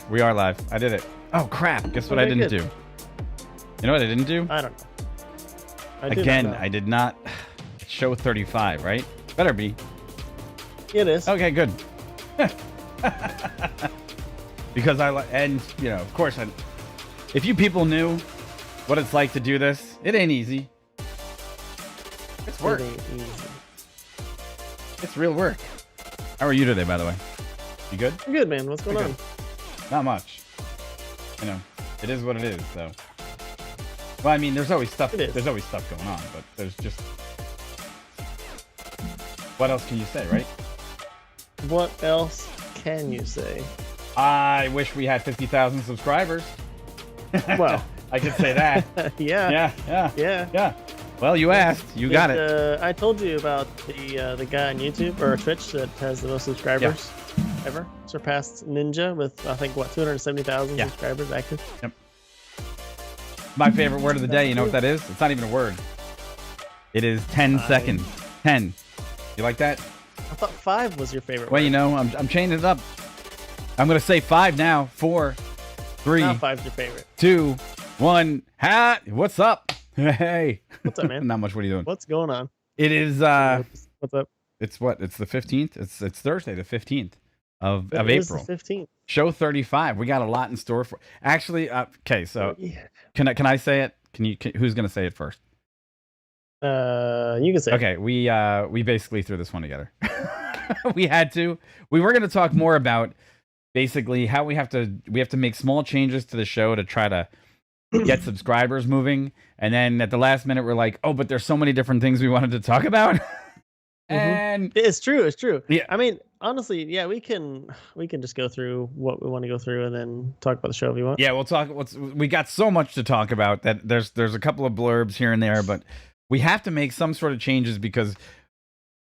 We are live. I did it. Oh, crap. Guess what I didn't do? You know what I didn't do? I don't know. Again, I did not show 35, right? Better be. It is. Okay, good. Because and, you know, of course, if you people knew what it's like to do this, it ain't easy. It's work. It ain't easy. It's real work. How are you today, by the way? You good? I'm good, man. What's going on? Not much. You know, it is what it is, so. Well, I mean, there's always stuff. There's always stuff going on, but there's just. What else can you say, right? What else can you say? I wish we had 50,000 subscribers. Well, I could say that. Yeah. Well, you asked. You got it. I told you about the guy on YouTube or Twitch that has the most subscribers ever. Surpassed Ninja with, I think, what, 270,000 subscribers active. Yep. My favorite word of the day. You know what that is? It's not even a word. It is 10 seconds. 10. You like that? I thought 5 was your favorite Well, word. you know, I'm changing it up. I'm going to say 5 now. 4, 3, now 5's your favorite. 2, 1. What's up? Hey. What's up, man? Not much. What are you doing? What's going on? It is What's up? It's what? It's the 15th. It's Thursday, the 15th of It is April. the 15th. Show 35. We got a lot in store for. Actually, okay. So can I say it? Who's gonna say it first? You can say. Okay. We basically threw this one together. We had to. We were gonna talk more about basically how we have to make small changes to the show to try to get subscribers moving, and then at the last minute we're like, oh, but there's so many different things we wanted to talk about. And it's true. Yeah. I mean, honestly, yeah, we can just go through what we want to go through and then talk about the show if you want. Yeah, we'll talk. We got so much to talk about that there's a couple of blurbs here and there, but we have to make some sort of changes because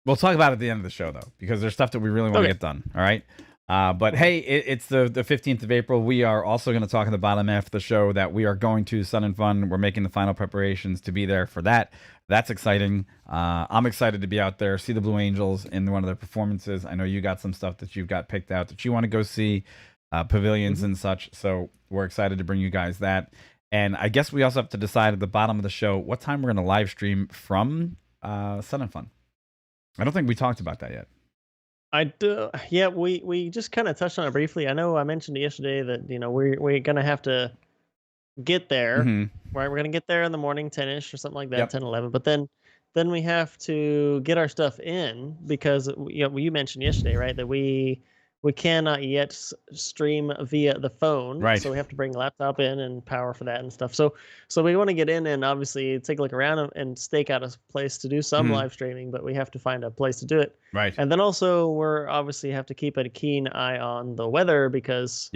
we'll talk about it at the end of the show though, because there's stuff that we really want to get done. All right. But hey, it's the 15th of April. We are also going to talk in the bottom half of the show that we are going to Sun and Fun. We're making the final preparations to be there for that. That's exciting. I'm excited to be out there, see the Blue Angels in one of their performances. I know you got some stuff that you've got picked out that you want to go see, pavilions and such. So we're excited to bring you guys that. And I guess we also have to decide at the bottom of the show what time we're going to live stream from Sun and Fun. I don't think we talked about that yet. I do. Yeah, we just kind of touched on it briefly. I know I mentioned yesterday that, you know, we're gonna have to get there. Right, we're gonna get there in the morning, 10ish or something like that, 10, 11. But then we have to get our stuff in because you mentioned yesterday, right, that we cannot yet stream via the phone. Right. So we have to bring a laptop in and power for that and stuff. So we want to get in and obviously take a look around and stake out a place to do some live streaming, but we have to find a place to do it. Right. And then also we're obviously have to keep a keen eye on the weather because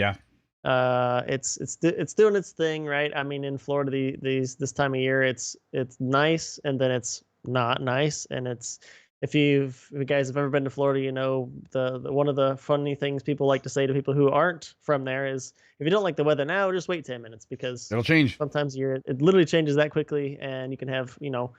it's doing its thing, right? I mean, in Florida this time of year it's nice and then it's not nice, and it's if you guys have ever been to Florida, you know the one of the funny things people like to say to people who aren't from there is, if you don't like the weather now, just wait 10 minutes because it'll change. Sometimes it literally changes that quickly, and you can have, you know,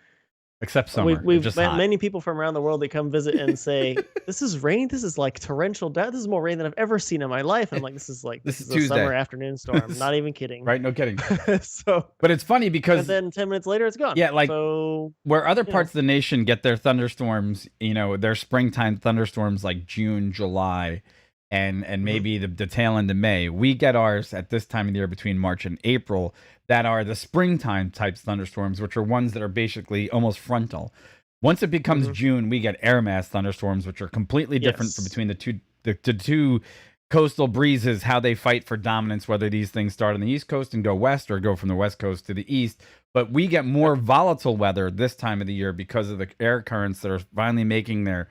except summer. We've just met many people from around the world that come visit and say, "This is rain. This is like torrential. This is more rain than I've ever seen in my life." And I'm like, "This is this is a Tuesday. summer afternoon storm." Not even kidding. Right? No kidding. So, but it's funny because and then 10 minutes later, it's gone. Yeah, like so, where other parts of the nation get their thunderstorms, you know, their springtime thunderstorms like June, July, and maybe the tail end of May. We get ours at this time of the year between March and April that are the springtime type thunderstorms, which are ones that are basically almost frontal. Once it becomes June, we get air mass thunderstorms, which are completely different from between the two coastal breezes, how they fight for dominance, whether these things start on the East Coast and go west or go from the West Coast to the East. But we get more volatile weather this time of the year because of the air currents that are finally making their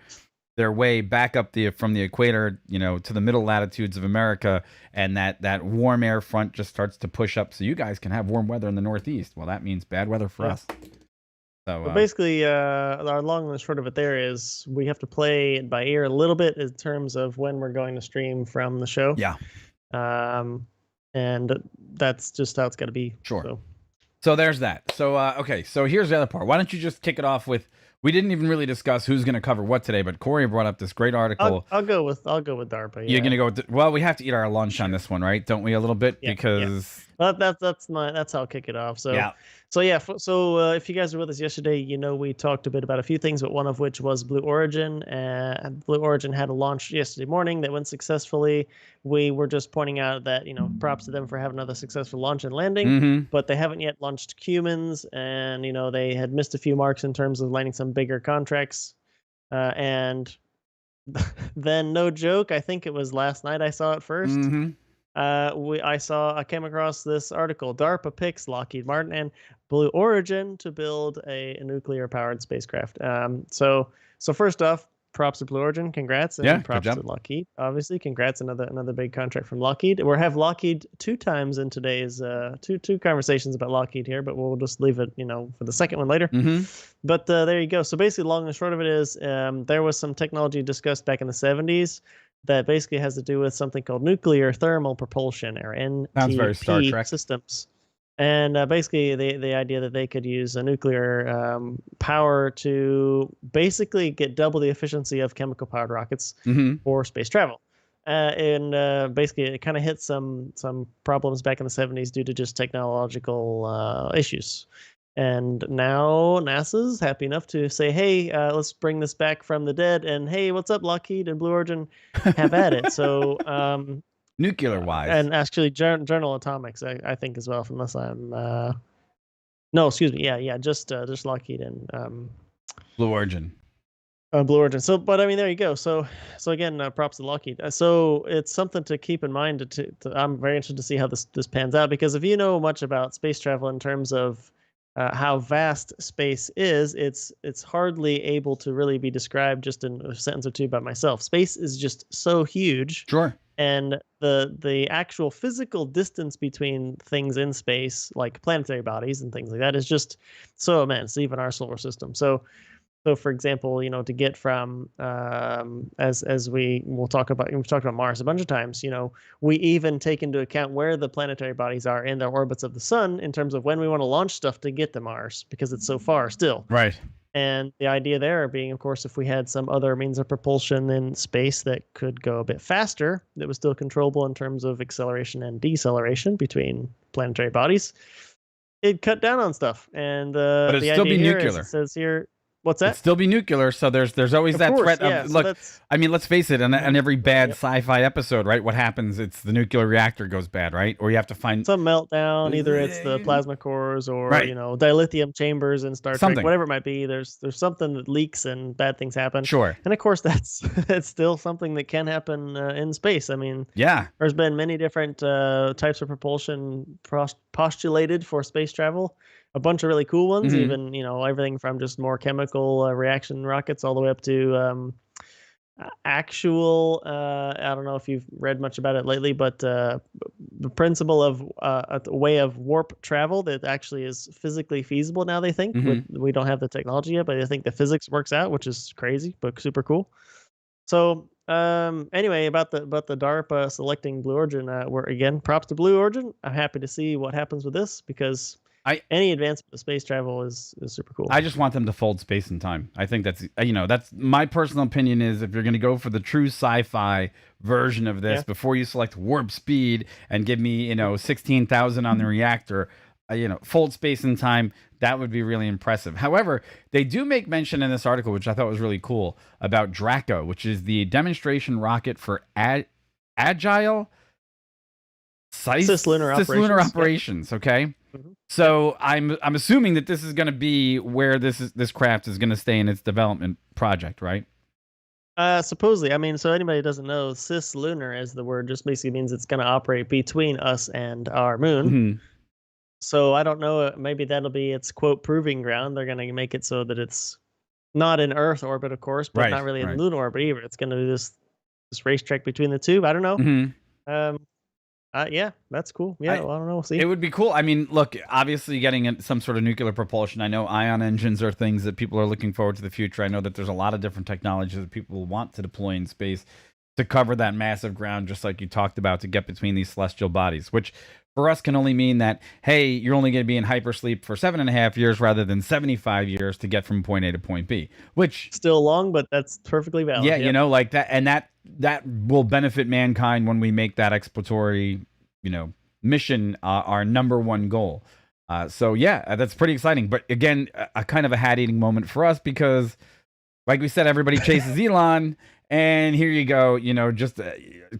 way back up from the equator, you know, to the middle latitudes of America, and that warm air front just starts to push up so you guys can have warm weather in the Northeast. Well, that means bad weather for us. So but basically, our long and short of it there is we have to play it by ear a little bit in terms of when we're going to stream from the show. Yeah. And that's just how it's got to be. Sure. So there's that. So okay. So here's the other part. Why don't you just kick it off with We didn't even really discuss who's going to cover what today, but Corey brought up this great article. I'll go with DARPA. Yeah. You're going to go with well, we have to eat our lunch on this one, right? Don't we a little bit? Yeah, Because well, that's how I'll kick it off. So if you guys were with us yesterday, you know we talked a bit about a few things, but one of which was Blue Origin. Blue Origin had a launch yesterday morning that went successfully. We were just pointing out that props to them for having another successful launch and landing, but they haven't yet launched humans, and they had missed a few marks in terms of landing some bigger contracts, and then no joke, I think it was last night I saw it first. I came across this article. DARPA picks Lockheed Martin and Blue Origin to build a nuclear powered spacecraft. So first off, props to Blue Origin, congrats, and props to Lockheed. Obviously, congrats, another big contract from Lockheed. We'll have Lockheed 2 times in today's two conversations about Lockheed here, but we'll just leave it for the second one later. But there you go. So basically, long and short of it is, there was some technology discussed back in the 70s that basically has to do with something called nuclear thermal propulsion, or Sounds very Star Trek systems. And basically the idea that they could use a nuclear power to basically get double the efficiency of chemical powered rockets for space travel. And basically it kind of hit some problems back in the 70s due to just technological issues. And now NASA's happy enough to say, hey, let's bring this back from the dead. And hey, what's up, Lockheed and Blue Origin? Have at it. So nuclear wise, and actually Journal Atomics, I think as well, unless I'm no, excuse me, yeah, just Lockheed and Blue Origin. Blue Origin. So, but I mean, there you go. So again, props to Lockheed. So it's something to keep in mind. I'm very interested to see how this pans out, because if you know much about space travel in terms of how vast space is, it's hardly able to really be described just in a sentence or two by myself. Space is just so huge. Sure. And the actual physical distance between things in space, like planetary bodies and things like that, is just so immense, even our solar system. So for example, to get from as we've talked about Mars a bunch of times, we even take into account where the planetary bodies are in their orbits of the sun in terms of when we want to launch stuff to get to Mars, because it's so far still. Right. And the idea there being, of course, if we had some other means of propulsion in space that could go a bit faster, that was still controllable in terms of acceleration and deceleration between planetary bodies, it'd cut down on stuff. And but it'd still be nuclear. It says here, what's that? It'd still be nuclear, so there's always that threat of look. I mean, let's face it. On every bad sci-fi episode, right? What happens? It's the nuclear reactor goes bad, right? Or you have to find some meltdown. Either it's the plasma cores, or dilithium chambers in Star Trek, whatever it might be. There's something that leaks and bad things happen. Sure. And of course, that's still something that can happen in space. I mean, there's been many different types of propulsion postulated for space travel. A bunch of really cool ones, even, everything from just more chemical reaction rockets all the way up to actual, I don't know if you've read much about it lately, but the principle of a way of warp travel that actually is physically feasible now, they think. We don't have the technology yet, but I think the physics works out, which is crazy, but super cool. So anyway, about the DARPA selecting Blue Origin, we're again, props to Blue Origin. I'm happy to see what happens with this, because any advancement of space travel is super cool. I just want them to fold space and time. I think that's that's my personal opinion, is if you're going to go for the true sci-fi version of this, before you select warp speed and give me 16,000 on the reactor, fold space and time. That would be really impressive. However, they do make mention in this article, which I thought was really cool, about Draco, which is the demonstration rocket for agile cislunar operations. Okay. So I'm assuming that this is going to be where this craft is going to stay in its development project, right? Supposedly. I mean, so anybody who doesn't know, cislunar, as the word just basically means it's going to operate between us and our moon. So I don't know, maybe that'll be its quote proving ground. They're going to make it so that it's not in Earth orbit, of course, but not really in lunar orbit either. It's going to do this racetrack between the two. I don't know. Yeah, that's cool. Yeah, I don't know. We'll see. It would be cool. I mean, look, obviously getting some sort of nuclear propulsion. I know ion engines are things that people are looking forward to the future. I know that there's a lot of different technologies that people want to deploy in space. to cover that massive ground, just like you talked about, to get between these celestial bodies, which for us can only mean that, hey, you're only going to be in hypersleep for 7.5 years rather than 75 years to get from point A to point B, which still long, but that's perfectly valid. yeah, you know, like that, and that will benefit mankind when we make that exploratory, mission our number one goal. So yeah, that's pretty exciting. But again, a kind of a hat eating moment for us because, like we said, everybody chases Elon. And here you go, just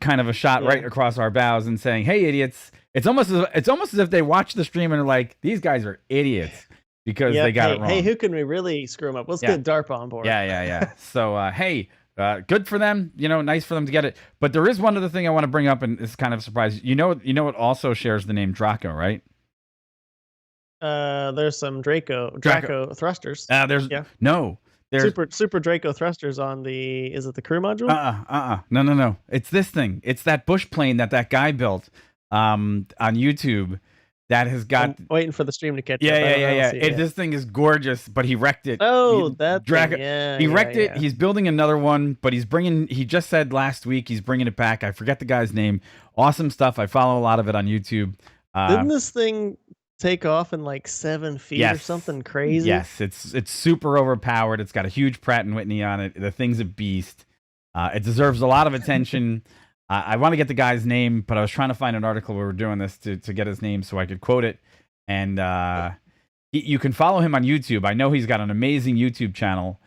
kind of a shot right across our bows and saying, "Hey, idiots!" It's almost as if they watch the stream and are like, "These guys are idiots because they got it wrong." Hey, who can we really screw them up? Let's get DARPA on board. Yeah. So, hey, good for them. Nice for them to get it. But there is one other thing I want to bring up, and it's kind of a surprise. You know, it also shares the name Draco, right? There's some Draco thrusters. There's super Draco thrusters on is it the crew module? No. It's this thing. It's that Bushplane that guy built on YouTube that has got. I'm waiting for the stream to catch up. Yeah. This thing is gorgeous, but he wrecked it. That Draco. Thing. He wrecked it. He's building another one, but he just said last week he's bringing it back. I forget the guy's name. Awesome stuff. I follow a lot of it on YouTube. Didn't this thing take off in like 7 feet or something crazy? Yes, it's super overpowered. It's got a huge Pratt & Whitney on it. The thing's a beast. It deserves a lot of attention. I want to get the guy's name, but I was trying to find an article where we were doing this to get his name so I could quote it. And you can follow him on YouTube. I know he's got an amazing YouTube channel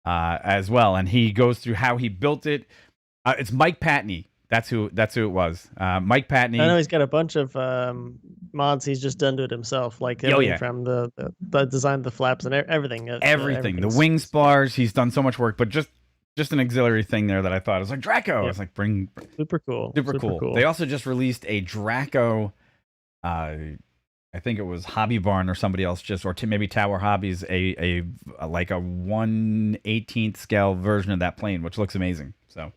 as well, and he goes through how he built it. It's Mike Patney. That's who it was. Mike Patney. I know he's got a bunch of mods he's just done to it himself, like from the design of the flaps and everything. Everything. The wing spars. He's done so much work, but just an auxiliary thing there that I thought. I was like, Draco. I was like, bring. Super cool. Super cool. They also just released a Draco. I think it was Hobby Barn or somebody else maybe Tower Hobbies, a like a 1/18th scale version of that plane, which looks amazing. So.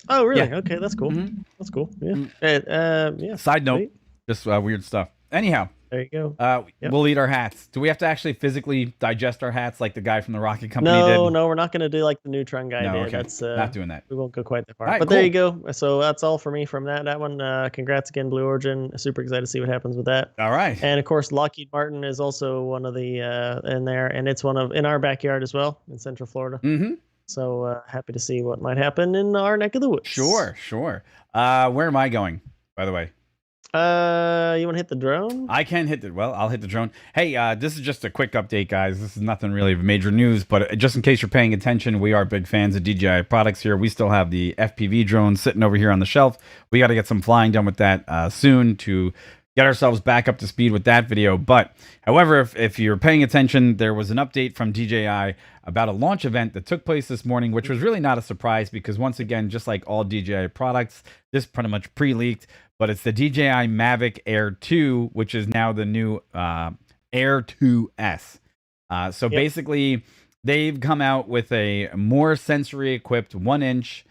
Oh, really? Yeah. Okay, that's cool. Mm-hmm. That's cool. Yeah. Side note, just weird stuff. Anyhow, there you go. We'll eat our hats. Do we have to actually physically digest our hats like the guy from the rocket company did? No, we're not going to do like the Neutron guy did. Okay. That's not doing that. We won't go quite that far. Right, but cool. There you go. So that's all for me from that one. Congrats again, Blue Origin. Super excited to see what happens with that. All right. And of course, Lockheed Martin is also one of the in there, and it's in our backyard as well in Central Florida. Mm-hmm. So happy to see what might happen in our neck of the woods. Sure. Where am I going, by the way? You want to hit the drone? I can hit I'll hit the drone. Hey, this is just a quick update, guys. This is nothing really of major news, but just in case you're paying attention, we are big fans of DJI products here. We still have the FPV drone sitting over here on the shelf. We got to get some flying done with that soon to get ourselves back up to speed with that video. But however, if you're paying attention, there was an update from DJI about a launch event that took place this morning, which was really not a surprise because once again, just like all DJI products, this pretty much pre-leaked, but it's the DJI Mavic Air 2, which is now the new Air 2S. Basically, they've come out with a more sensory-equipped 1-inch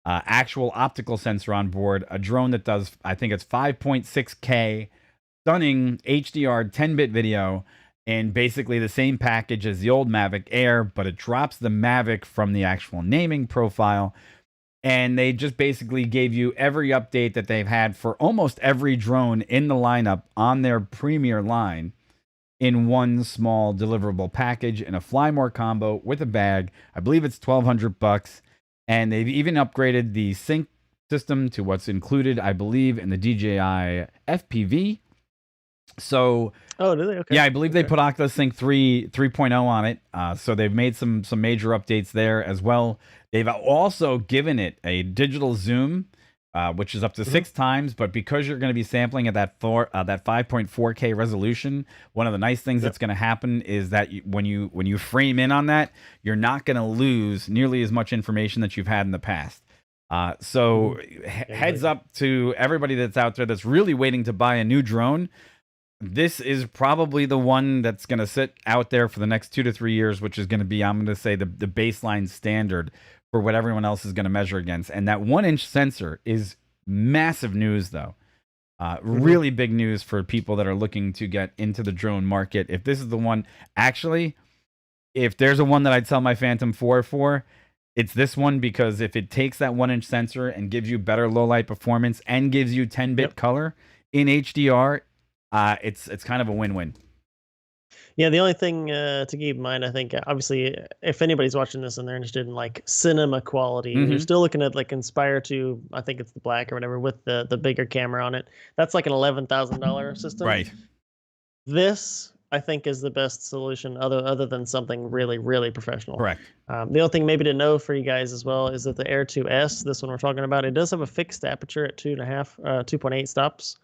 actual optical sensor on board, a drone that does, I think it's 5.6K, stunning HDR 10-bit video, and basically the same package as the old Mavic Air, but it drops the Mavic from the actual naming profile. And they just basically gave you every update that they've had for almost every drone in the lineup on their premier line in one small deliverable package in a Fly More combo with a bag. I believe it's $1,200. And they've even upgraded the sync system to what's included, I believe, in the DJI FPV. So, do they? Okay. Yeah, I believe they put Oculus Sync 3.0 on it. So they've made some major updates there as well. They've also given it a digital zoom, which is up to 6 times. But because you're going to be sampling at that 5.4K resolution, one of the nice things that's going to happen is that when you frame in on that, you're not going to lose nearly as much information that you've had in the past. Heads up to everybody that's out there that's really waiting to buy a new drone. This is probably the one that's going to sit out there for the next 2 to 3 years, which is going to be, I'm going to say, the baseline standard for what everyone else is going to measure against. And that 1-inch sensor is massive news, though. Really big news for people that are looking to get into the drone market. If this is the one, actually, if there's a one that I'd sell my Phantom 4 for, It's this one because if it takes that 1-inch sensor and gives you better low light performance and gives you 10-bit color in HDR, it's kind of a win-win. Yeah, the only thing to keep in mind, I think, obviously, if anybody's watching this and they're interested in like cinema quality, you're still looking at like Inspire 2, I think it's the black or whatever, with the bigger camera on it. That's like an $11,000 system. Right. This, I think, is the best solution other than something really, really professional. Correct. The only thing maybe to know for you guys as well is that the Air 2S, this one we're talking about, it does have a fixed aperture at 2.8 stops.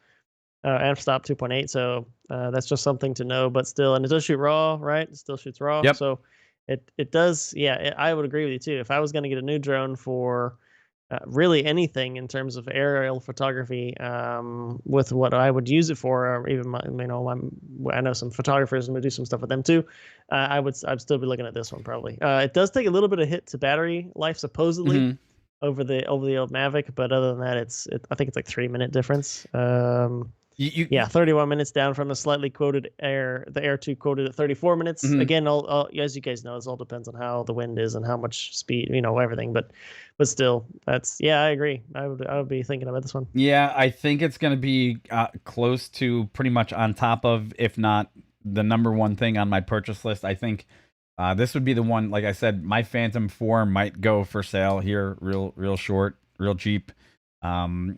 F-stop 2.8, so that's just something to know. But still, and it does shoot RAW, right? It still shoots RAW. Yep. So it does. Yeah, I would agree with you too. If I was going to get a new drone for really anything in terms of aerial photography, with what I would use it for, or even I know some photographers and we do some stuff with them too. I'd still be looking at this one probably. It does take a little bit of hit to battery life supposedly. Over the old Mavic, but other than that, I think it's like 3-minute difference. 31 minutes down from the slightly quoted Air. The Air 2 quoted at 34 minutes. Again, as you guys know, it all depends on how the wind is and how much speed, everything. But still, I agree. I would be thinking about this one. Yeah, I think it's going to be close to pretty much on top of, if not the number one thing on my purchase list. I think this would be the one. Like I said, my Phantom 4 might go for sale here, real short, real cheap.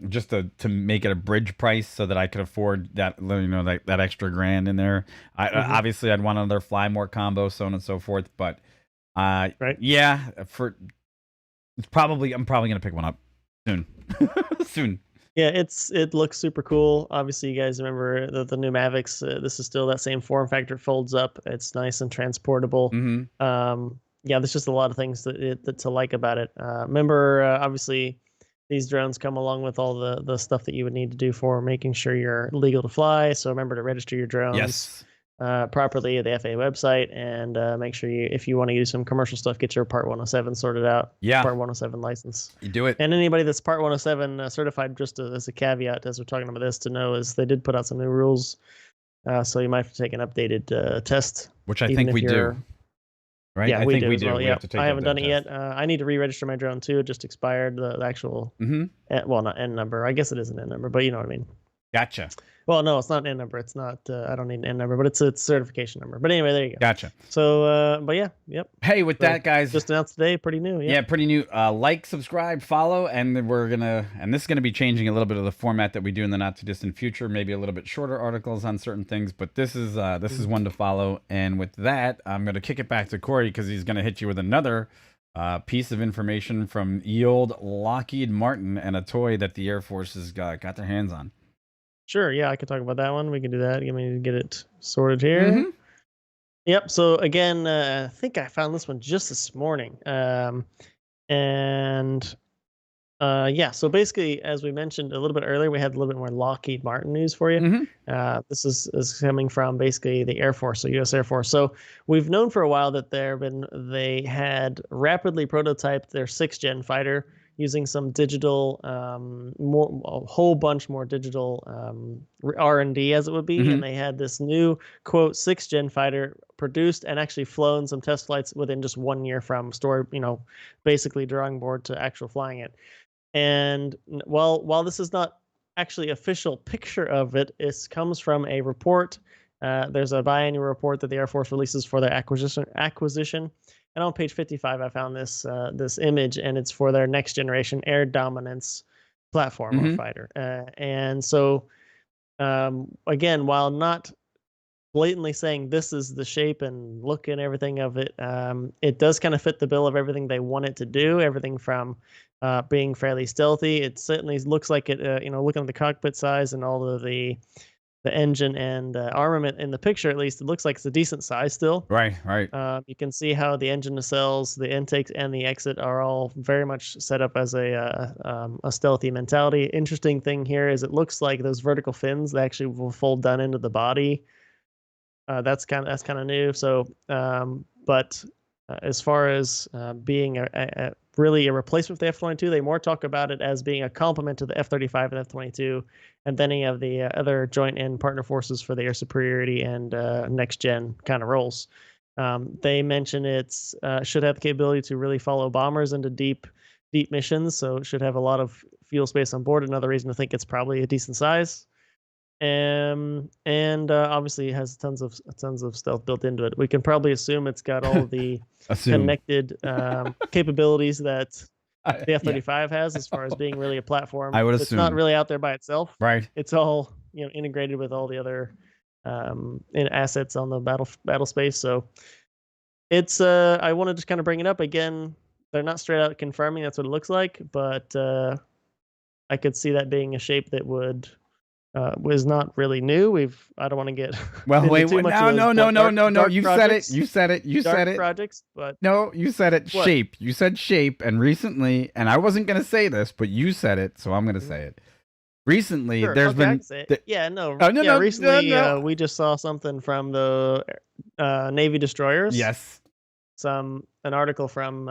Just to make it a bridge price so that I could afford that, that extra grand in there. Obviously I'd want another Fly More combo, so on and so forth. But yeah, I'm probably gonna pick one up soon. Soon. Yeah, it looks super cool. Obviously, you guys remember the new Mavics. This is still that same form factor. It folds up. It's nice and transportable. Yeah, there's just a lot of things that to like about it. Remember, obviously, these drones come along with all the stuff that you would need to do for making sure you're legal to fly. So remember to register your drones properly at the FAA website, and make sure if you want to use some commercial stuff, get your Part 107 sorted out. Part 107 license. You do it. And anybody that's Part 107 certified, just as a caveat, as we're talking about this, to know is they did put out some new rules. So you might have to take an updated test. Which I think we do. Right? Yeah, I think we do. Well, we have to take I haven't done it test. yet. I need to re-register my drone too. It just expired, the actual, well, not N number. I guess it is an N number, but you know what I mean. Gotcha. Well, no, it's not an N number. It's not. I don't need an N number, but it's a certification number. But anyway, there you go. Gotcha. So, but yeah, yep. Hey, with that, guys, just announced today, pretty new. Yeah, pretty new. Like, subscribe, follow, and this is gonna be changing a little bit of the format that we do in the not too distant future. Maybe a little bit shorter articles on certain things, but this is one to follow. And with that, I'm gonna kick it back to Corey because he's gonna hit you with another piece of information from ye old Lockheed Martin and a toy that the Air Force has got their hands on. Sure, yeah, I can talk about that one. We can do that. Let me get it sorted here. Yep. So again, I think I found this one just this morning. Yeah. So basically, as we mentioned a little bit earlier, we had a little bit more Lockheed Martin news for you. This is coming from basically the Air Force, so U.S. Air Force. So we've known for a while that they had rapidly prototyped their 6th gen fighter using some digital, a whole bunch more digital R&D, as it would be. And they had this new, quote, 6th gen fighter produced and actually flown some test flights within just 1 year from basically drawing board to actual flying it. And while this is not actually official picture of it, it comes from a report. There's a biannual report that the Air Force releases for their acquisition. And on page 55, I found this image, and it's for their next generation air dominance platform or fighter. And so, again, while not blatantly saying this is the shape and look and everything of it, it does kind of fit the bill of everything they want it to do. Everything from being fairly stealthy. It certainly looks like it. Looking at the cockpit size and all of the engine and armament in the picture, at least, it looks like it's a decent size still. Right. You can see how the engine nacelles, the intakes, and the exit are all very much set up as a stealthy mentality. Interesting thing here is it looks like those vertical fins, they actually will fold down into the body. That's kind of new. So, but as far as being really a replacement for the F-22, they more talk about it as being a complement to the F-35 and F-22, and then any of the other joint and partner forces for the air superiority and next gen kind of roles. They mention it's should have the capability to really follow bombers into deep missions, so it should have a lot of fuel space on board. Another reason to think it's probably a decent size. And obviously it has tons of stealth built into it. We can probably assume it's got all the connected capabilities that the F-35 has, as far as being really a platform. I would assume it's not really out there by itself. Right. It's all integrated with all the other assets on the battle space. So it's I want to just kind of bring it up again. They're not straight out confirming that's what it looks like, but I could see that being a shape that was not really new. I don't want to get no. You said it. You said it. Projects, but no, you said it. What? Shape. You said shape, and recently, and I wasn't going to say this, but you said it, so I'm going to say it. Recently, there's been recently we just saw something from the Navy destroyers. Yes. An article from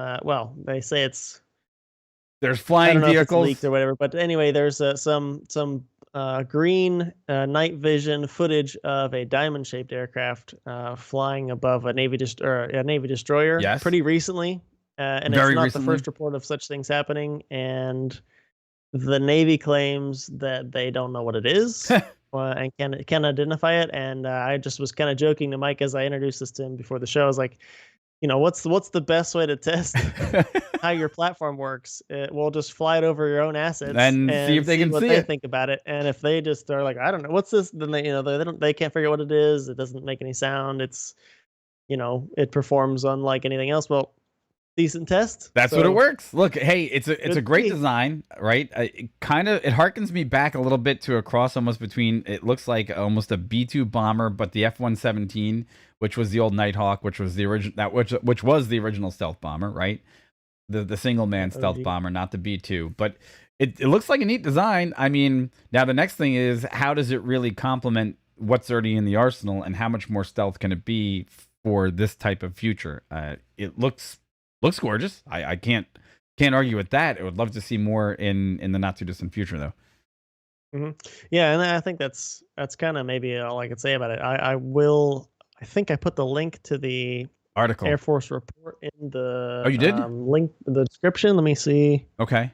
they say there's flying vehicles leaked or whatever, but anyway, there's some green night vision footage of a diamond-shaped aircraft flying above a Navy destroyer. Yes. Pretty recently, and Very it's not recently. the first report of such things happening. And the Navy claims that they don't know what it is and can identify it. And I just was kind of joking to Mike as I introduced this to him before the show. I was like, what's the best way to test how your platform works? We'll just fly it over your own assets and see if they can what see they it. think about it. And if they just are like, I don't know, what's this? Then they can't figure out what it is. It doesn't make any sound. It's, it performs unlike anything else. Well, decent test. That's what it works. Look, hey, it's a great design, right? It harkens me back a little bit to a cross almost between, it looks like almost a B-2 bomber, but the F-117, which was the old Nighthawk, which was the original, which was the original stealth bomber, right? The single man stealth bomber, not the B-2. But it looks like a neat design. I mean, now the next thing is, how does it really complement what's already in the arsenal, and how much more stealth can it be for this type of future? It looks gorgeous. I can't argue with that. I would love to see more in the not too distant future, though. Mm-hmm. Yeah, and I think that's kind of maybe all I could say about it. I think I put the link to the article Air Force report in the you did? Link the description. Let me see. Okay.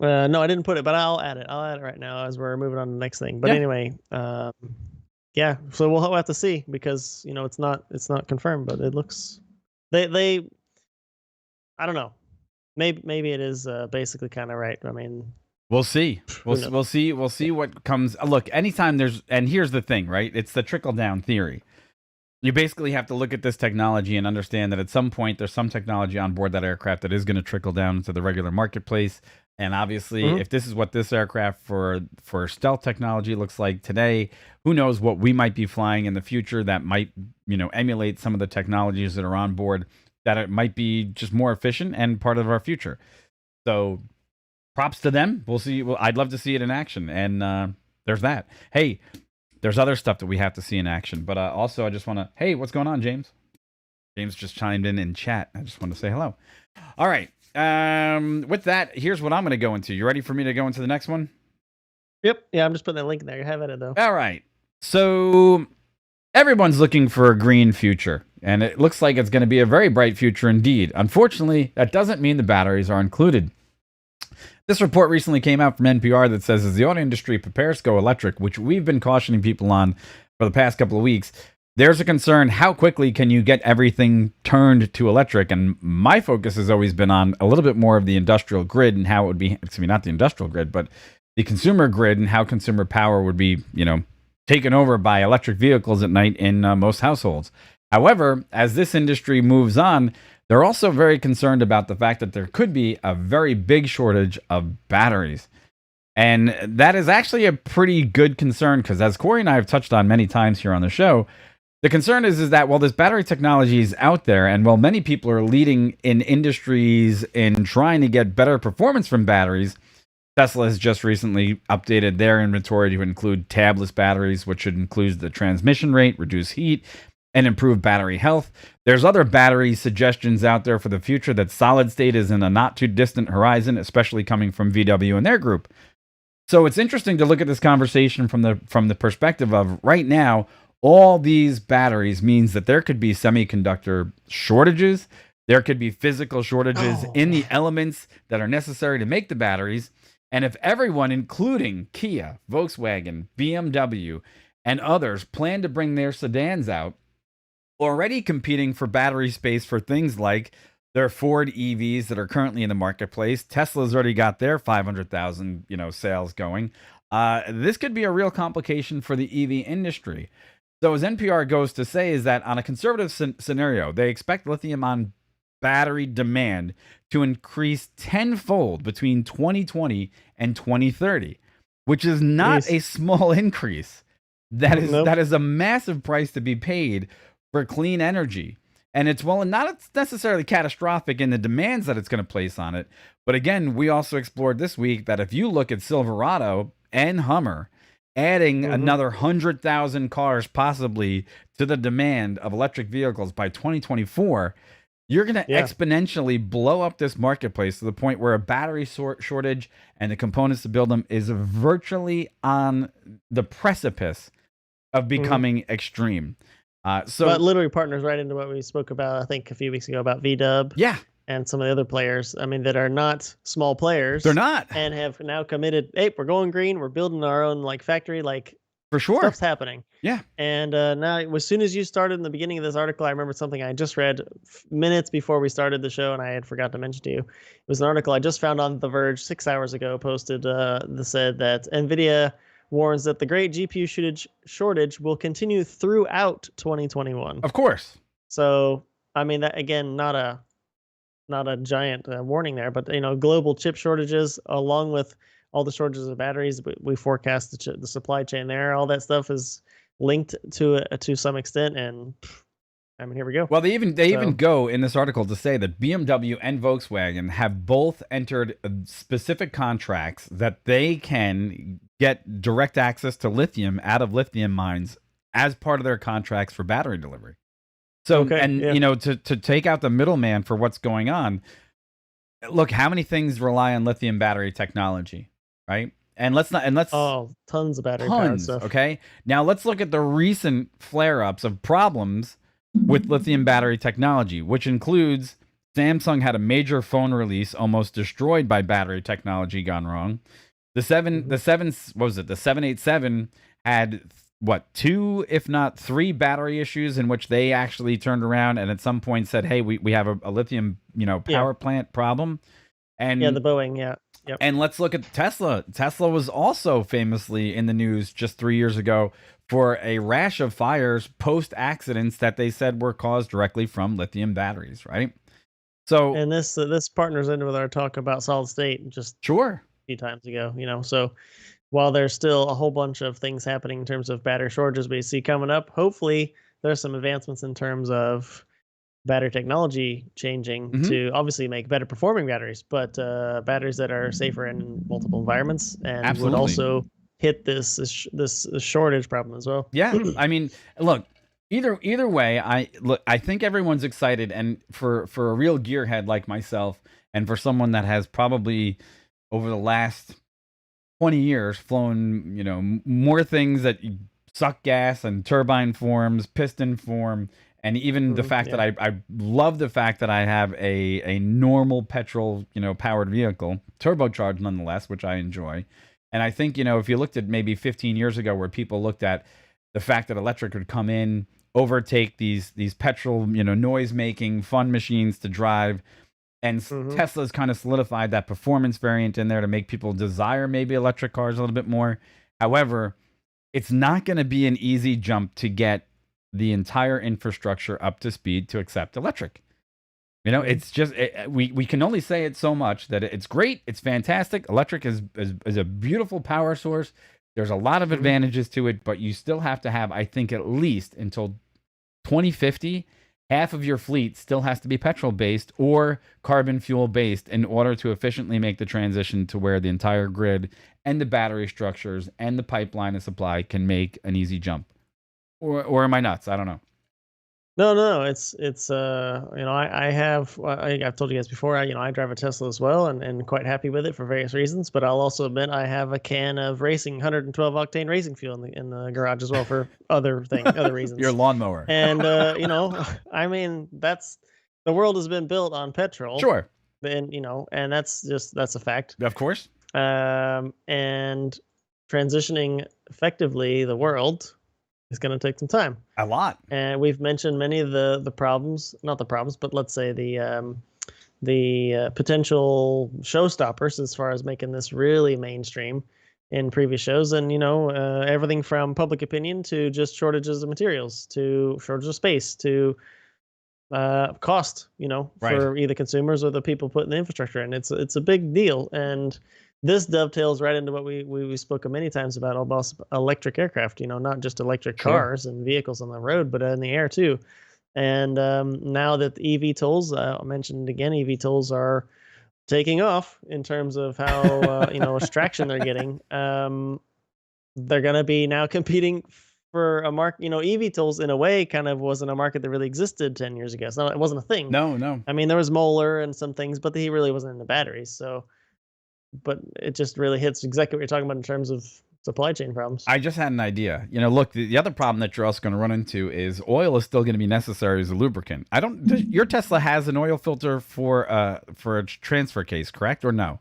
No, I didn't put it, but I'll add it. I'll add it right now as we're moving on to the next thing. But anyway, yeah. So we'll have to see, because it's not confirmed, but it looks they I don't know. Maybe it is basically kind of right. I mean, we'll see. We'll see what comes. Look, anytime and here's the thing, right? It's the trickle down theory. You basically have to look at this technology and understand that at some point there's some technology on board that aircraft that is going to trickle down into the regular marketplace. And obviously, if this is what this aircraft for stealth technology looks like today, who knows what we might be flying in the future that might, emulate some of the technologies that are on board, that it might be just more efficient and part of our future. So props to them. We'll see. Well, I'd love to see it in action. And there's that. Hey, there's other stuff that we have to see in action. But also, I just want to, hey, what's going on, James? James just chimed in chat. I just want to say hello. All right. With that, here's what I'm going to go into. You ready for me to go into the next one? Yep. Yeah, I'm just putting that link in there. You have it, though. All right. So everyone's looking for a green future, and it looks like it's going to be a very bright future indeed. Unfortunately, that doesn't mean the batteries are included. This report recently came out from NPR that says, as the auto industry prepares to go electric, which we've been cautioning people on for the past couple of weeks, there's a concern, how quickly can you get everything turned to electric? And my focus has always been on a little bit more of the industrial grid and how it would be, excuse me, not the industrial grid, but the consumer grid and how consumer power would be, taken over by electric vehicles at night in most households. However, as this industry moves on, they're also very concerned about the fact that there could be a very big shortage of batteries. And that is actually a pretty good concern, because as Corey and I have touched on many times here on the show, the concern is that while this battery technology is out there, and while many people are leading in industries in trying to get better performance from batteries, Tesla has just recently updated their inventory to include tabless batteries, which should include the transmission rate, reduce heat, and improve battery health. There's other battery suggestions out there for the future that solid state is in a not too distant horizon, especially coming from VW and their group. So it's interesting to look at this conversation from the perspective of right now, All these batteries means that there could be semiconductor shortages. There could be physical shortages in the elements that are necessary to make the batteries. And if everyone, including Kia, Volkswagen, BMW, and others, plan to bring their sedans out, already competing for battery space for things like their Ford EVs that are currently in the marketplace. Tesla's already got their 500,000, sales going. This could be a real complication for the EV industry. So as NPR goes to say is that on a conservative scenario, they expect lithium-ion battery demand to increase tenfold between 2020 and 2030, which is not a small increase. That is a massive price to be paid for clean energy. And it's not necessarily catastrophic in the demands that it's going to place on it. But again, we also explored this week that if you look at Silverado and Hummer, adding another 100,000 cars possibly to the demand of electric vehicles by 2024, you're going to exponentially blow up this marketplace to the point where a battery shortage and the components to build them is virtually on the precipice of becoming extreme. But literally partners right into what we spoke about, I think, a few weeks ago about VW. Yeah. And some of the other players, I mean, that are not small players. They're not. And have now committed, hey, we're going green. We're building our own factory. For sure. Stuff's happening. Yeah. And now, as soon as you started in the beginning of this article, I remembered something I just read minutes before we started the show, and I had forgot to mention to you. It was an article I just found on The Verge 6 hours ago, posted that said that NVIDIA warns that the great GPU shortage will continue throughout 2021. Of course. So, I mean, that again, not a giant warning there, but global chip shortages, along with all the shortages of batteries, we forecast the supply chain there. All that stuff is linked to some extent, and I mean, here we go. Well, they even go in this article to say that BMW and Volkswagen have both entered specific contracts that they can get direct access to lithium out of lithium mines as part of their contracts for battery delivery. So, to take out the middleman for what's going on, look, how many things rely on lithium battery technology, right? And let's tons of battery powered stuff. Okay. Now let's look at the recent flare-ups of problems with lithium battery technology, which includes Samsung had a major phone release almost destroyed by battery technology gone wrong. The 787 had two, if not three battery issues in which they actually turned around and at some point said, hey, we have a lithium, power plant problem. And the Boeing, Yep. And let's look at Tesla. Tesla was also famously in the news just 3 years ago for a rash of fires post accidents that they said were caused directly from lithium batteries, right? So, and this partners in with our talk about solid state just a few times ago, so while there's still a whole bunch of things happening in terms of battery shortages we see coming up, hopefully there's some advancements in terms of battery technology changing to obviously make better performing batteries, but batteries that are safer in multiple environments and would also hit this shortage problem as well. Yeah, I mean, look, either way, I think everyone's excited, and for a real gearhead like myself, and for someone that has probably over the last 20 years flown, more things that suck gas and turbine forms, piston form. And even the fact that I love the fact that I have a normal petrol, powered vehicle, turbocharged nonetheless, which I enjoy. And I think, if you looked at maybe 15 years ago where people looked at the fact that electric would come in, overtake these petrol, noise-making, fun machines to drive, and Tesla's kind of solidified that performance variant in there to make people desire maybe electric cars a little bit more. However, it's not going to be an easy jump to get the entire infrastructure up to speed to accept electric. It's just we can only say it so much that it's great, it's fantastic. Electric is a beautiful power source. There's a lot of advantages to it, but you still have to have, I think, at least until 2050, half of your fleet still has to be petrol based or carbon fuel based in order to efficiently make the transition to where the entire grid and the battery structures and the pipeline of supply can make an easy jump. Or am I nuts? I don't know. No. It's I've told you guys before. I drive a Tesla as well, and quite happy with it for various reasons. But I'll also admit I have a can of 112 octane racing fuel in the garage as well for other reasons. Your lawnmower. And I mean that's the world has been built on petrol. Sure. And and that's a fact. Of course. And transitioning effectively the world is going to take some time. A lot. And we've mentioned many of the problems, not the problems, but let's say the potential showstoppers as far as making this really mainstream in previous shows. And, everything from public opinion to just shortages of materials to shortage of space to cost, for either consumers or the people putting the infrastructure in. It's a big deal. And this dovetails right into what we spoke many times about electric aircraft, not just electric cars and vehicles on the road, but in the air too. And now that eVTOLs, I mentioned again, eVTOLs are taking off in terms of how, traction they're getting. They're going to be now competing for a market. eVTOLs in a way kind of wasn't a market that really existed 10 years ago. So it wasn't a thing. No. I mean, there was Moeller and some things, but he really wasn't into batteries. So, but it just really hits exactly what you're talking about in terms of supply chain problems. I just had an idea. Look, the other problem that you're also going to run into is oil is still going to be necessary as a lubricant. Your Tesla has an oil filter for a transfer case, correct or no?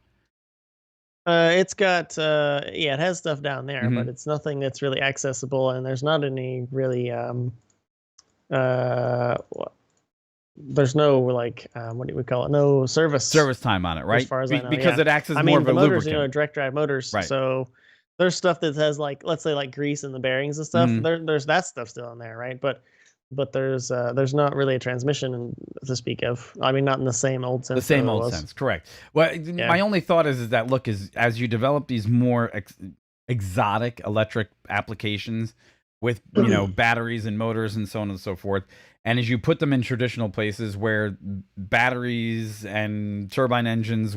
It's got it has stuff down there, but it's nothing that's really accessible, and there's not any really there's no what do we call it? No service time on it, right? As far as I know, because it acts as more of a motors, lubricant. direct drive motors. Right. So there's stuff that has let's say grease in the bearings and stuff. There's that stuff still in there, right? But there's not really a transmission to speak of. I mean, not in the same old sense. The same old sense, correct. Well, my only thought is that look, as you develop these more exotic electric applications with batteries and motors and so on and so forth, and as you put them in traditional places where batteries and turbine engines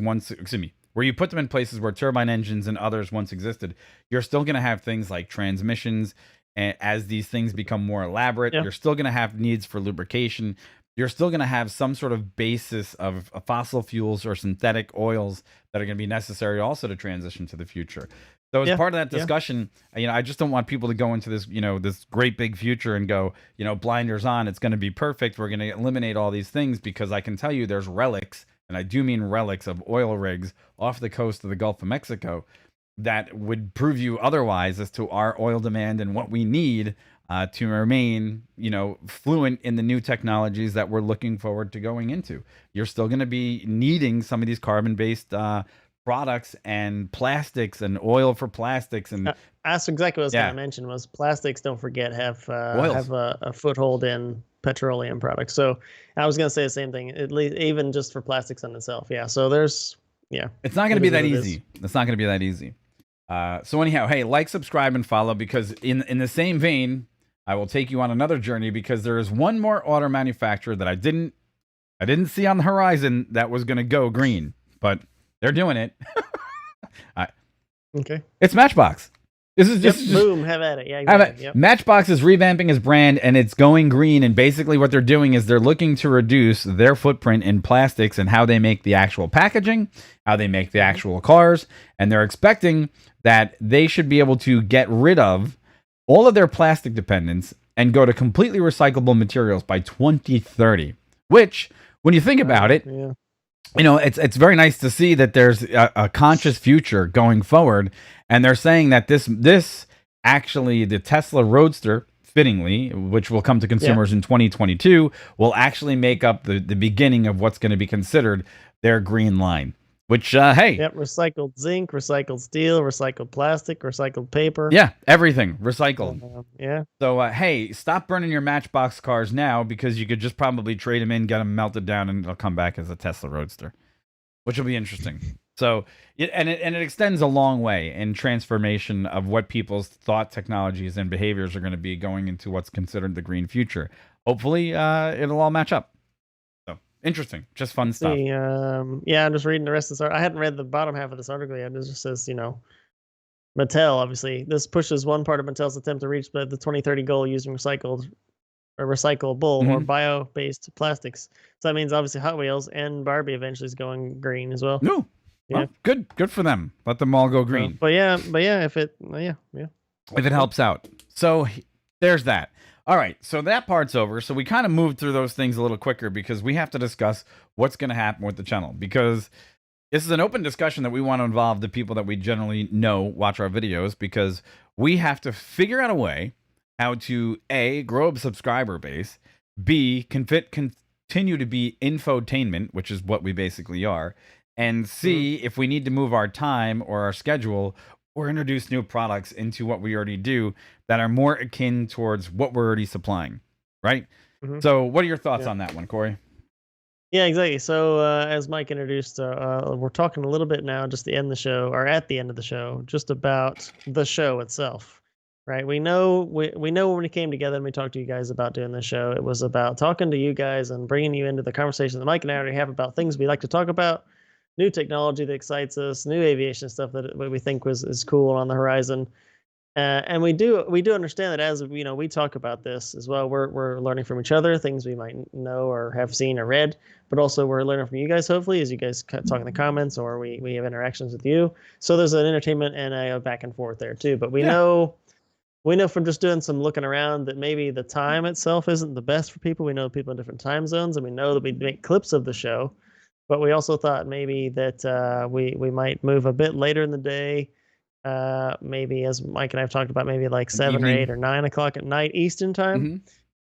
where you put them in places where turbine engines and others once existed, you're still going to have things like transmissions. And as these things become more elaborate, you're still going to have needs for lubrication. You're still going to have some sort of basis of fossil fuels or synthetic oils that are going to be necessary also to transition to the future. So as part of that discussion, I just don't want people to go into this, this great big future and go, blinders on, it's going to be perfect. We're going to eliminate all these things, because I can tell you there's relics, and I do mean relics, of oil rigs off the coast of the Gulf of Mexico that would prove you otherwise as to our oil demand and what we need to remain, fluent in the new technologies that we're looking forward to going into. You're still going to be needing some of these carbon-based products and plastics and oil for plastics. And that's exactly what I was going to mention was plastics, don't forget, have a foothold in petroleum products. So I was going to say the same thing, at least even just for plastics on itself. Yeah. So there's, it's not going to be that easy. It's not going to be that easy. So anyhow, hey, subscribe, and follow, because in the same vein, I will take you on another journey, because there is one more auto manufacturer that I didn't see on the horizon that was going to go green, but they're doing it. Okay. It's Matchbox. This is just boom, have at it. Yeah, exactly. Matchbox is revamping his brand, and it's going green. And basically what they're doing is they're looking to reduce their footprint in plastics and how they make the actual packaging, how they make the actual cars. And they're expecting that they should be able to get rid of all of their plastic dependence and go to completely recyclable materials by 2030, which, when you think about it, it's very nice to see that there's a conscious future going forward. And they're saying that this actually, the Tesla Roadster, fittingly, which will come to consumers in 2022, will actually make up the beginning of what's going to be considered their green line. Which, hey. Yep, recycled zinc, recycled steel, recycled plastic, recycled paper. Yeah, everything recycled. Yeah. So, hey, stop burning your Matchbox cars now, because you could just probably trade them in, get them melted down, and it'll come back as a Tesla Roadster, which will be interesting. So, it extends a long way in transformation of what people's thought technologies and behaviors are going to be going into what's considered the green future. Hopefully, it'll all match up. Interesting, just fun stuff. I'm just reading the rest of this article. I hadn't read the bottom half of this article yet. It just says, Mattel, obviously, this pushes one part of Mattel's attempt to reach the 2030 goal using recycled recyclable or bio-based plastics. So that means obviously Hot Wheels and Barbie eventually is going green as well. No, Yeah, well, good for them. Let them all go green. But yeah, if it if it helps out. So there's that. All right, so that part's over. So we kind of moved through those things a little quicker because we have to discuss what's going to happen with the channel, because this is an open discussion that we want to involve the people that we generally know watch our videos, because we have to figure out a way how to A, grow a subscriber base, B, continue to be infotainment, which is what we basically are, and C, if we need to move our time or our schedule or introduce new products into what we already do that are more akin towards what we're already supplying, right? So what are your thoughts on that one, Corey? Yeah, exactly. So as Mike introduced, we're talking a little bit now, just the end of the show, or at the end of the show, just about the show itself, right? We know when we came together and we talked to you guys about doing this show, it was about talking to you guys and bringing you into the conversation that Mike and I already have about things we like to talk about, new technology that excites us, new aviation stuff that we think is cool on the horizon. And we do understand that as we talk about this as well. We're learning from each other, things we might know or have seen or read, but also we're learning from you guys. Hopefully, as you guys talk in the comments or we have interactions with you. So there's an entertainment and a back and forth there too. But we know from just doing some looking around that maybe the time itself isn't the best for people. We know people in different time zones, and we know that we make clips of the show. But we also thought maybe that we might move a bit later in the day. Maybe, as Mike and I have talked about, maybe like 7 or 8 or 9 o'clock at night Eastern time.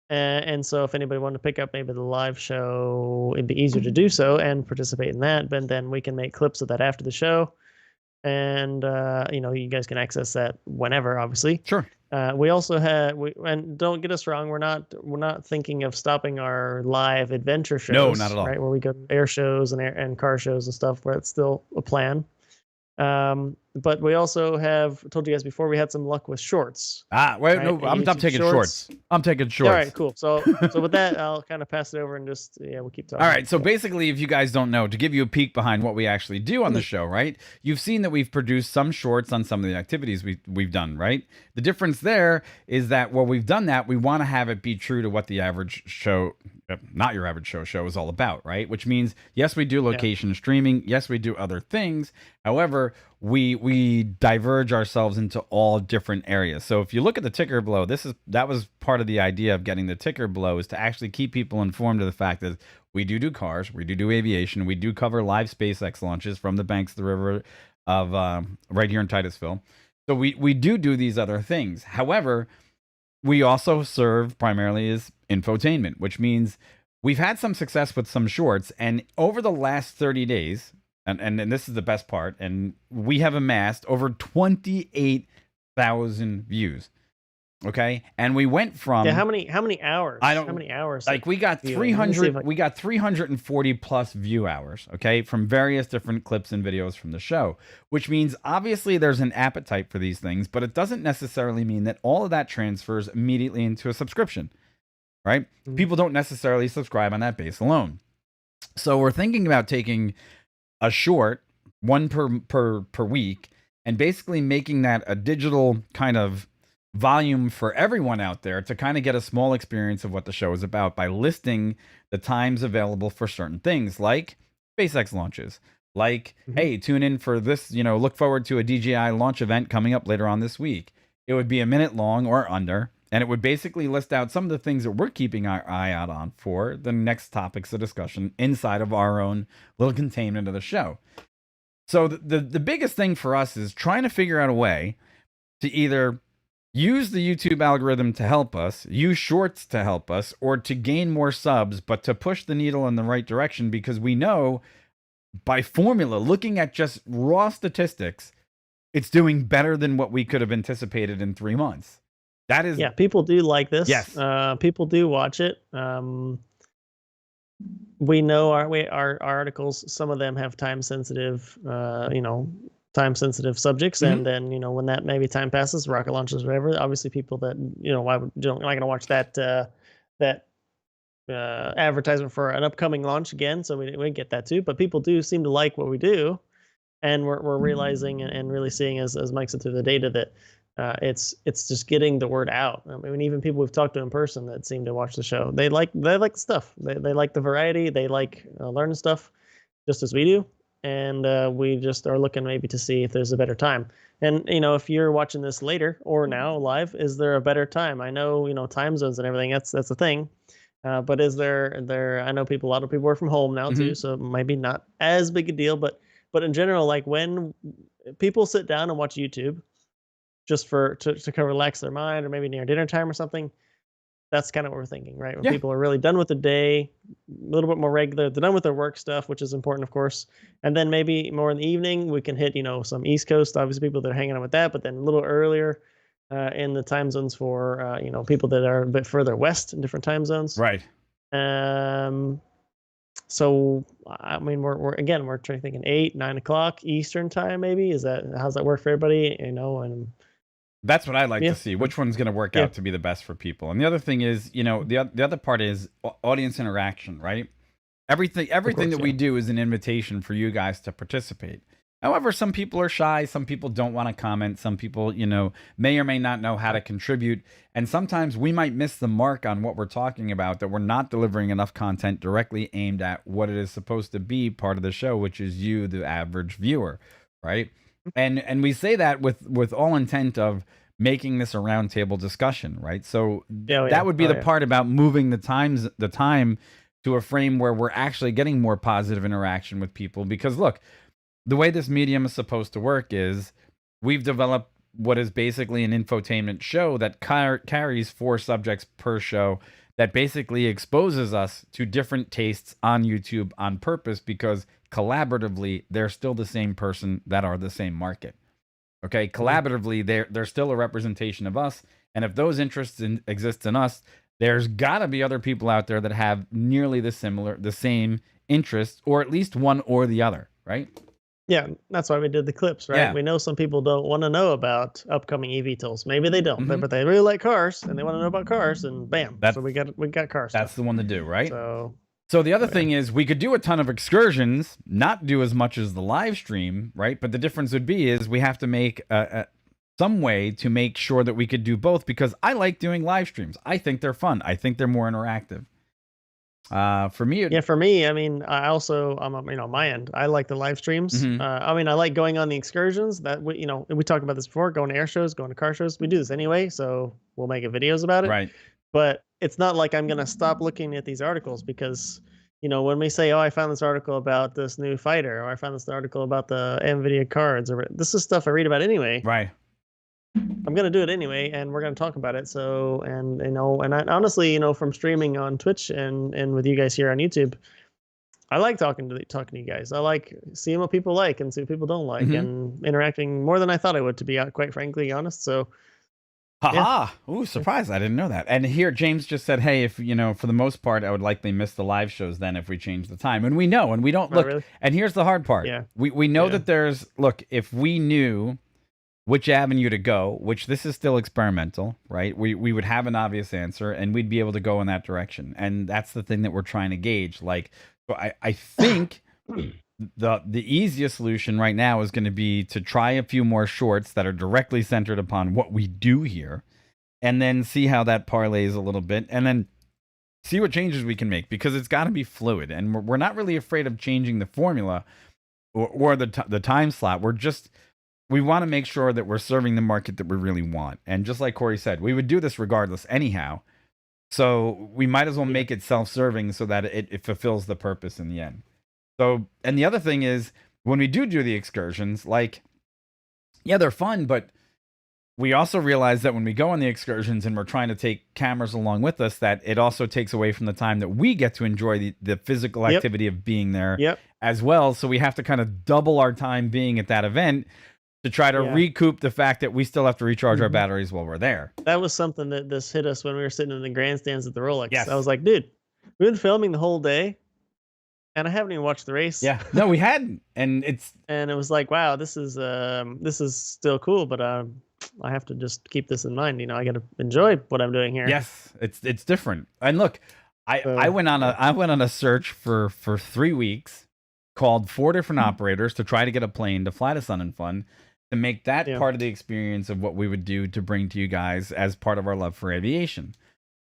And so if anybody wanted to pick up maybe the live show, it'd be easier to do so and participate in that. But then we can make clips of that after the show. And, you guys can access that whenever, obviously. Sure. We also have, and don't get us wrong, we're not thinking of stopping our live adventure shows. No, not at all. Right, where we go to air shows and car shows and stuff, where it's still a plan. But we also have told you guys before, we had some luck with shorts. Wait, right? No, I'm taking shorts. I'm taking shorts. All right, cool. So with that, I'll kind of pass it over and just we'll keep talking. All right. So basically, if you guys don't know, to give you a peek behind what we actually do on the show, right? You've seen that we've produced some shorts on some of the activities we've done, right? The difference there is that while we've done that, we want to have it be true to what the average show, not your average show is all about, right? Which means, yes, we do location streaming. Yes, we do other things. However, we diverge ourselves into all different areas. So if you look at the ticker below, that was part of the idea of getting the ticker below, is to actually keep people informed of the fact that we do cars, we do aviation, we do cover live SpaceX launches from the banks of the river of right here in Titusville. So we do these other things. However, we also serve primarily as infotainment, which means we've had some success with some shorts, and over the last 30 days, and this is the best part, and we have amassed over 28,000 views. Okay, and we went from how many hours? How many hours? Like we got 300, we got 340 plus view hours. Okay, from various different clips and videos from the show, which means obviously there's an appetite for these things, but it doesn't necessarily mean that all of that transfers immediately into a subscription, right? People don't necessarily subscribe on that base alone. So we're thinking about taking a short, one per week, and basically making that a digital kind of volume for everyone out there to kind of get a small experience of what the show is about by listing the times available for certain things like SpaceX launches, like, hey, tune in for this, look forward to a DJI launch event coming up later on this week. It would be a minute long or under, and it would basically list out some of the things that we're keeping our eye out on for the next topics of discussion inside of our own little containment of the show. So the biggest thing for us is trying to figure out a way to either use the YouTube algorithm to help us, use shorts to help us, or to gain more subs, but to push the needle in the right direction, because we know by formula, looking at just raw statistics, it's doing better than what we could have anticipated in 3 months. That is, people do like this. Yes, people do watch it. We know our articles, some of them have time sensitive, time sensitive subjects, and then when that maybe time passes, rocket launches, whatever. Obviously, people that why don't not going to watch that advertisement for an upcoming launch again. So we get that too. But people do seem to like what we do, and we're realizing and really seeing, as Mike said, through the data, that It's just getting the word out. I mean, even people we've talked to in person that seem to watch the show, they like the stuff. They like the variety. They like learning stuff, just as we do. And we just are looking maybe to see if there's a better time. And if you're watching this later or now live, is there a better time? I know time zones and everything. That's a thing. But is there? I know a lot of people work from home now too, so maybe not as big a deal. But in general, like when people sit down and watch YouTube just to kind of relax their mind, or maybe near dinner time or something, that's kind of what we're thinking, right? When people are really done with the day, a little bit more regular, they're done with their work stuff, which is important, of course. And then maybe more in the evening, we can hit, some East Coast, obviously people that are hanging out with that, but then a little earlier in the time zones for, people that are a bit further west in different time zones. Right. So, I mean, we're thinking 8, 9 o'clock Eastern time, maybe. How's that work for everybody? And that's what I like to see. Which one's going to work out to be the best for people? And the other thing is, the other part is audience interaction, right? Everything that we do is an invitation for you guys to participate. However, some people are shy. Some people don't want to comment. Some people, may or may not know how to contribute. And sometimes we might miss the mark on what we're talking about, that we're not delivering enough content directly aimed at what it is supposed to be part of the show, which is you, the average viewer, right? And we say that with all intent of making this a roundtable discussion, right? So that would be the part about moving the time to a frame where we're actually getting more positive interaction with people. Because look, the way this medium is supposed to work is we've developed what is basically an infotainment show that carries 4 subjects per show, that basically exposes us to different tastes on YouTube on purpose, because collaboratively they're still the same person that are the same market. Okay, collaboratively they're still a representation of us, and if those interests exist in us, there's got to be other people out there that have nearly the same interests, or at least one or the other, right? Yeah, that's why we did the clips, right? We know some people don't want to know about upcoming eVTOLs. Maybe they don't, but they really like cars and they want to know about cars, and bam, so we got cars. That's the one to do, right? So the other thing is, we could do a ton of excursions, not do as much as the live stream, right? But the difference would be is we have to make some way to make sure that we could do both, because I like doing live streams. I think they're fun. I think they're more interactive. For me, I mean, I also, on my end, I like the live streams. I mean, I like going on the excursions. That we talked about this before, going to air shows, going to car shows. We do this anyway, so we'll make videos about it. Right. But it's not like I'm gonna stop looking at these articles, because when we say, oh, I found this article about this new fighter, or I found this article about the NVIDIA cards, or this is stuff I read about anyway. Right. I'm gonna do it anyway, and we're gonna talk about it. So, and I honestly, from streaming on Twitch and with you guys here on YouTube, I like talking to you guys. I like seeing what people like and see what people don't like, and interacting more than I thought I would, to be quite frankly honest. So, Ooh, surprise! I didn't know that. And here, James just said, "Hey, if for the most part, I would likely miss the live shows then if we change the time." And we know, and we don't look. Really? And here's the hard part. We know that there's if we knew which avenue to go, which this is still experimental, right? We would have an obvious answer, and we'd be able to go in that direction. And that's the thing that we're trying to gauge. I think the easiest solution right now is going to be to try a few more shorts that are directly centered upon what we do here, and then see how that parlays a little bit, and then see what changes we can make, because it's got to be fluid. And we're not really afraid of changing the formula or the time slot. We want to make sure that we're serving the market that we really want. And just like Corey said, we would do this regardless anyhow. So we might as well make it self-serving so that it fulfills the purpose in the end. So, and the other thing is, when we do the excursions, they're fun, but we also realize that when we go on the excursions and we're trying to take cameras along with us, that it also takes away from the time that we get to enjoy the physical activity of being there as well. So we have to kind of double our time being at that event to try to recoup the fact that we still have to recharge our batteries while we're there. That was something that this hit us when we were sitting in the grandstands at the Rolex. Yes. I was like, dude, we've been filming the whole day, and I haven't even watched the race. Yeah, no, we hadn't, and it was like, wow, this is still cool, but I have to just keep this in mind. I got to enjoy what I'm doing here. Yes, it's different. And look, I went on a search for 3 weeks, called 4 different operators to try to get a plane to fly to Sun and Fun, to make that part of the experience of what we would do to bring to you guys as part of our love for aviation.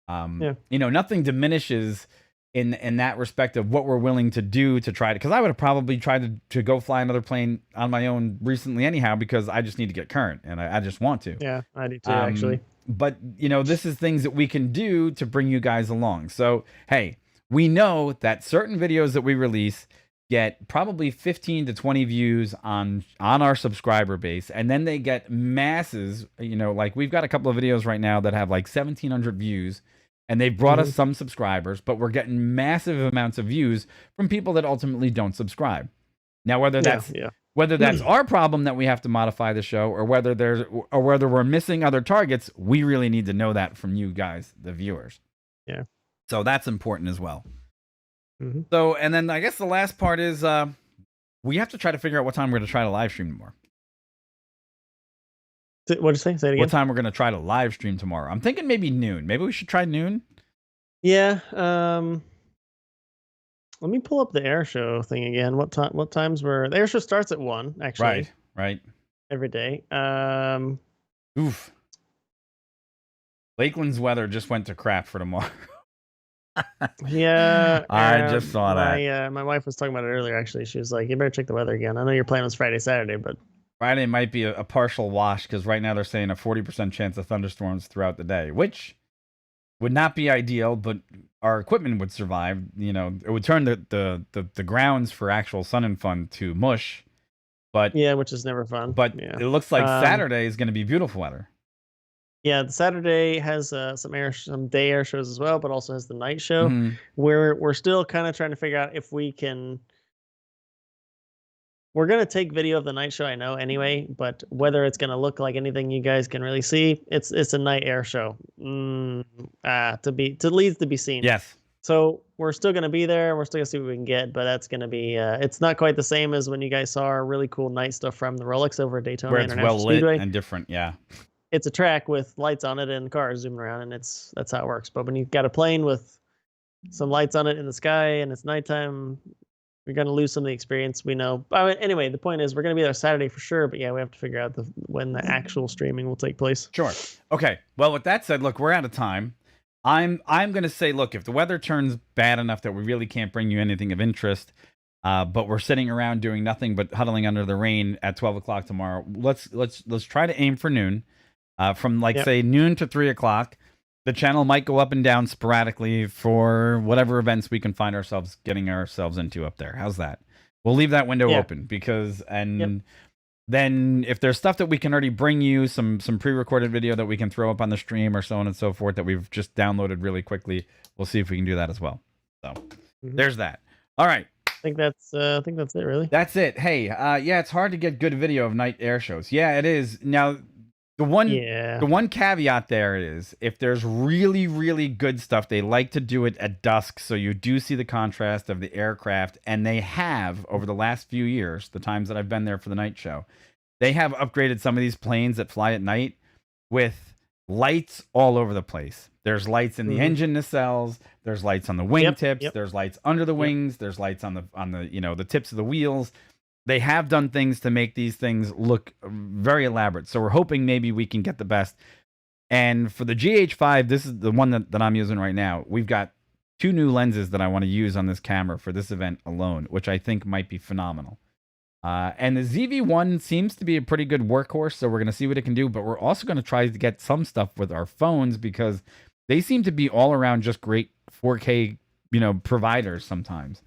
You know, nothing diminishes in that respect of what we're willing to do to try to, because I would have probably tried to go fly another plane on my own recently anyhow, because I just need to get current and I just want to. Yeah, I do too, actually. But, you know, this is things that we can do to bring you guys along. So, hey, we know that certain videos that we release get probably 15 to 20 views on our subscriber base, and then they get masses. You know, like we've got a couple of videos right now that have like 1,700 views, and they've brought us some subscribers, but we're getting massive amounts of views from people that ultimately don't subscribe. Now, whether that's whether that's our problem that we have to modify the show, or whether we're missing other targets, we really need to know that from you guys, the viewers. Yeah. So that's important as well. So, and then I guess the last part is we have to try to figure out what time we're going to try to live stream tomorrow. What did you say? Say it again. What time we're going to try to live stream tomorrow? I'm thinking maybe noon. Maybe we should try noon. Yeah. Let me pull up the air show thing again. What times were the air show starts at 1, actually. Right. Every day. Oof. Lakeland's weather just went to crap for tomorrow. Yeah. I just saw that. My wife was talking about it earlier, actually. She was like, you better check the weather again. I know your plan was Friday, Saturday, but Friday might be a partial wash, because right now they're saying a 40% chance of thunderstorms throughout the day, which would not be ideal, but our equipment would survive. You know, it would turn the grounds for actual sun and fun to mush. But yeah, which is never fun. But it looks like Saturday is going to be beautiful weather. Yeah, the Saturday has some day air shows as well, but also has the night show. We're still kind of trying to figure out if we can. We're gonna take video of the night show, I know, anyway, but whether it's gonna look like anything you guys can really see, it's a night air show. To be seen. Yes. So we're still gonna be there. We're still gonna see what we can get, but that's gonna be. It's not quite the same as when you guys saw our really cool night stuff from the Rolex over at Daytona where it's International well lit Speedway. and different. Yeah. It's a track with lights on it and cars zooming around, and that's how it works. But when you've got a plane with some lights on it in the sky and it's nighttime, you're going to lose some of the experience. We know. Anyway, the point is we're going to be there Saturday for sure, but yeah, we have to figure out when the actual streaming will take place. Sure. Okay. Well, with that said, look, we're out of time. I'm going to say, look, if the weather turns bad enough that we really can't bring you anything of interest, but we're sitting around doing nothing but huddling under the rain at 12 o'clock tomorrow, let's try to aim for noon. From say noon to 3 o'clock. The channel might go up and down sporadically for whatever events we can find ourselves getting ourselves into up there. How's that? We'll leave that window open, because then if there's stuff that we can already bring you, some pre-recorded video that we can throw up on the stream or so on and so forth that we've just downloaded really quickly, we'll see if we can do that as well. So there's that. All right. I think that's it, really. That's it. Hey, yeah, it's hard to get good video of night air shows. Yeah, it is. Now, the one caveat there is, if there's really, really good stuff, they like to do it at dusk, so you do see the contrast of the aircraft, and they have, over the last few years, the times that I've been there for the night show, they have upgraded some of these planes that fly at night with lights all over the place. There's lights in the engine nacelles, there's lights on the wing tips, there's lights under the wings, there's lights on the the tips of the wheels. They have done things to make these things look very elaborate. So we're hoping maybe we can get the best. And for the GH5, this is the one that I'm using right now. We've got 2 new lenses that I want to use on this camera for this event alone, which I think might be phenomenal. And the ZV-1 seems to be a pretty good workhorse, so we're going to see what it can do. But we're also going to try to get some stuff with our phones, because they seem to be all around just great 4K, providers sometimes.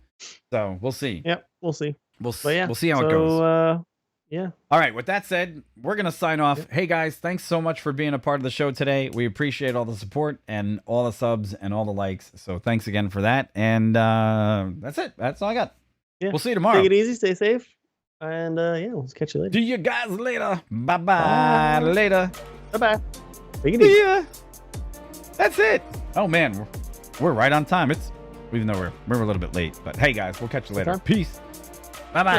So we'll see. Yep, we'll see. We'll see how it goes. All right. With that said, we're going to sign off. Hey, guys, thanks so much for being a part of the show today. We appreciate all the support and all the subs and all the likes. So thanks again for that. And that's it. That's all I got. Yeah. We'll see you tomorrow. Take it easy. Stay safe. And we'll catch you later. See you guys later. Bye-bye. Later. Bye-bye. Take it easy. Yeah. That's it. Oh, man. We're right on time. Even though we're a little bit late. But hey, guys, we'll catch you later. Peace. Bye-bye.